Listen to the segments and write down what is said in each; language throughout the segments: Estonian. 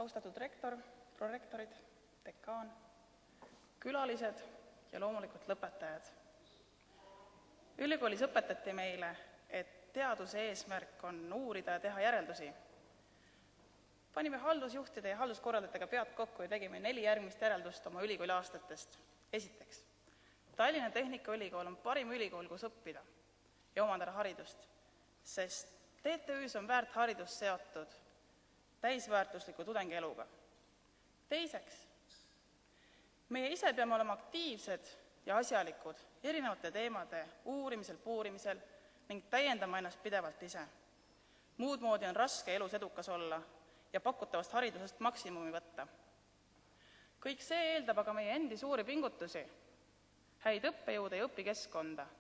austatud rektor, prorektorid, dekaan, külalised ja loomulikult lõpetajad. Ülikoolis õpetati meile, et teaduse eesmärk on uurida ja teha järeldusi. Panime haldusjuhtide ja halduskorraldajatega pead kokku ja tegime 4 järgmist järeldust oma ülikooli aastatest. Esiteks, Tallinna Tehnikaülikool on parim ülikool, kus õppida ja omandada haridust, sest TTÜ-s on väärt haridus seotud täisväärtusliku tudengieluga. Teiseks, meie ise peame olema aktiivsed ja asjalikud erinevate teemade uurimisel, puurimisel ning täiendama ennast pidevalt ise. Muud moodi on raske elus edukas olla ja pakutavast haridusest maksimumi võtta. Kõik see eeldab aga meie endi suuri pingutusi, häid õppejõude ja õpikeskkonda.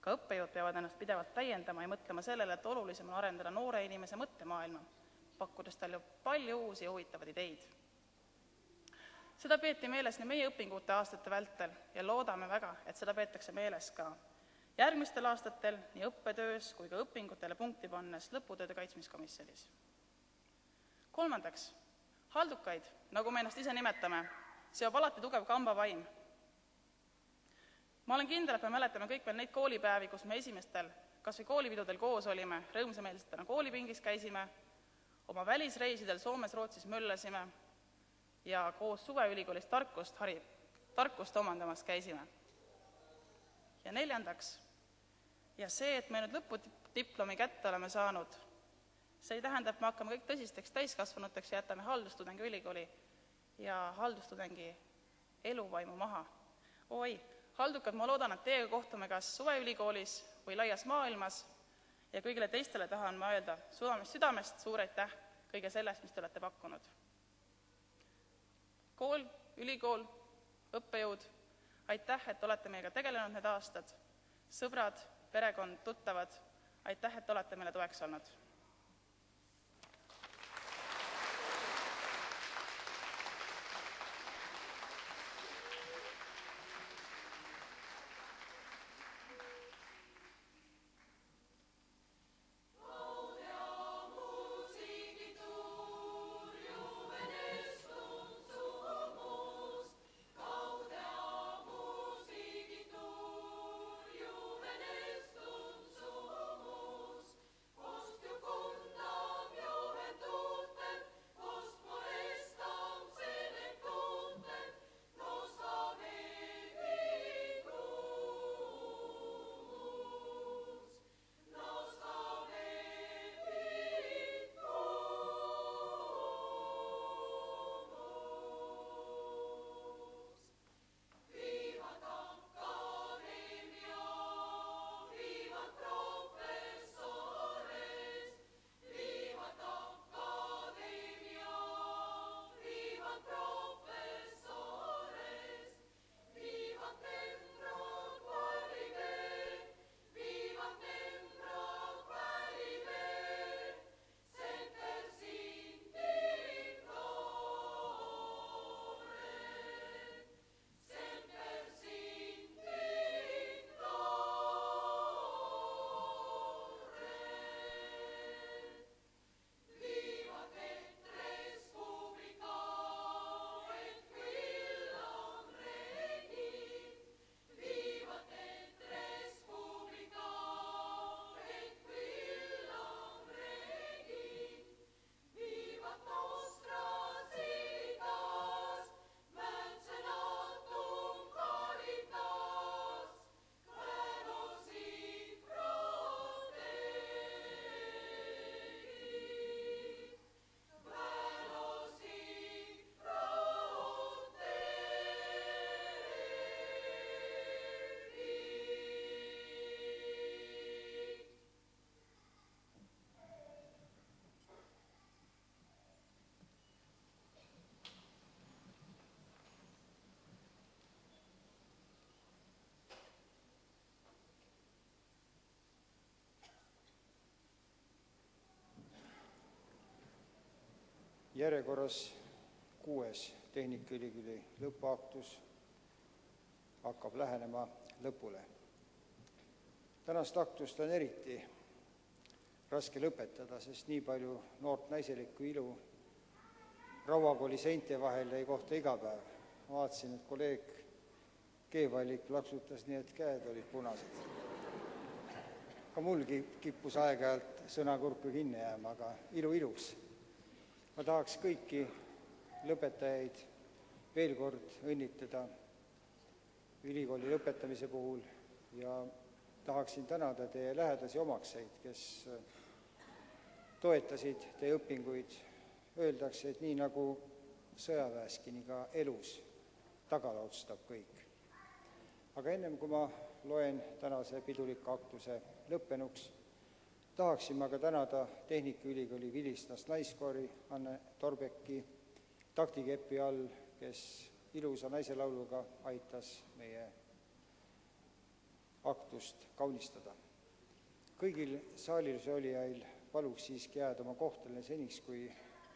Ka õppejõud peavad ennast pidevalt täiendama ja mõtlema sellele, et olulisem on arendada noore inimese mõttemaailma, pakkudes talle palju uusi ja huvitavaid ideid. Seda peeti meeles nii meie õpingute aastate vältel ja loodame väga, et seda peetakse meeles ka järgmistel aastatel nii õppetöös kui ka õpingutele punkti pannes lõputööde kaitsmiskomisjonis. Kolmandaks, haldukaid, nagu me ennast ise nimetame, seob alati tugev kambavaim. Ma olen kindel, et me mäletame kõik veel neid koolipäevi, kus me esimestel, kas või koolipidudel koos olime, rõõmsameelsetena koolipingis käisime, oma välisreisidel Soomes, Rootsis möllasime ja koos suveülikoolis tarkust omandamas käisime. Ja neljandaks, ja see, et me nüüd lõpudiplomi kätte oleme saanud, see ei tähenda, et me hakkame kõik tõsisteks täiskasvanuteks ja jätame haldustudengi ülikooli ja haldustudengi eluvaimu maha. Oi, haldukad, ma loodan, et teiega kohtume kas suveülikoolis või laias maailmas ja kõigile teistele tahan ma öelda südamest suur aitäh kõige sellest, mis te olete pakkunud. Kool, ülikool, õppejõud, aitäh, et olete meiega tegelenud need aastad. Sõbrad, perekond, tuttavad, aitäh, et olete meile toeks olnud. Järjekorras 6. Tehnikaülikooli lõpuaktus hakkab lähenema lõpule. Tänast aktust on eriti raske lõpetada, sest nii palju noort naiselikku ilu Rauakooli seinte vahel jäi kohta iga päev. Ma vaatasin, et kolleeg Keevallik plaksutas, nii et käed olid punased. Ka mulgi kippus aeg-ajalt sõnakurku kinni jääma, aga ilus. Ma tahaks kõiki lõpetajaid veel kord õnnitleda ülikooli lõpetamise puhul ja tahaksin tänada teie lähedasi omakseid, kes toetasid teie õpinguid. Öeldakse, et nii nagu sõjaväeski, nii ka elus tagala otsustab kõik. Aga ennem kui ma loen tänase piduliku aktuse lõppenuks, tahaksin ma ka tänada Tehnikaülikooli vilistast naiskoori Anne Torbeki taktikepi all, kes ilusa naiselauluga aitas meie aktust kaunistada. Kõigil saalis olijail paluks siiski jääda oma kohtadele seniks, kui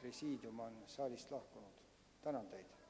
presiidium on saalist lahkunud. Tänan teid!